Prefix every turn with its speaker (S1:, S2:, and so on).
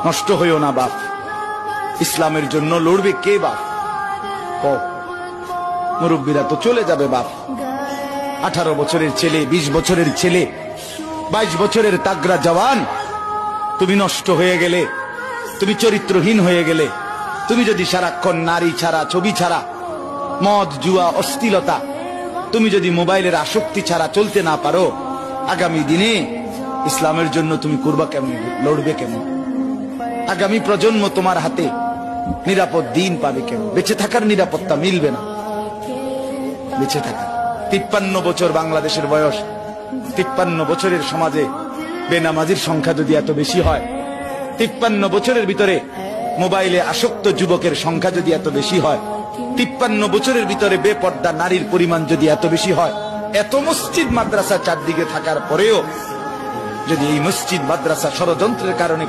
S1: নষ্ট হইও না বাপ। ইসলামের জন্য লড়বে কে বাপ? মুরব্বীরা তো চলে যাবে বাপ। 18 বছরের ছেলে, 20 বছরের ছেলে, 22 বছরের তাগড়া জওয়ান, তুমি নষ্ট হয়ে গেলে, তুমি চরিত্রহীন হয়ে গেলে, তুমি যদি সারাক্ষণ নারী ছাড়া, ছবি ছাড়া, মদ জুয়া অশ্লীলতা, তুমি যদি মোবাইলের আসক্তি ছাড়া চলতে না পারো, আগামী দিনে ইসলামের জন্য তুমি করবা কেমন, লড়বে কেমন? আগামী প্রজন্ম তোমার হাতে নিরাপদ দিন পাবে কেমন? বেঁচে থাকার নিরাপত্তা মিলবে না। বেঁচে থাকা 53 বছর বাংলাদেশের বয়স, 53 বছরের সমাজে বেনামাজির সংখ্যা যদি এত বেশি হয়, 53 বছরের ভিতরে মোবাইলে আসক্ত যুবকের সংখ্যা যদি এত বেশি হয়, 53 বছরের ভিতরে বেপর্দা নারীর পরিমাণ যদি এত বেশি হয়, এত মসজিদ মাদ্রাসা চারদিকে থাকার পরেও যদি এই মসজিদ মাদ্রাসা ষড়যন্ত্রের কারণে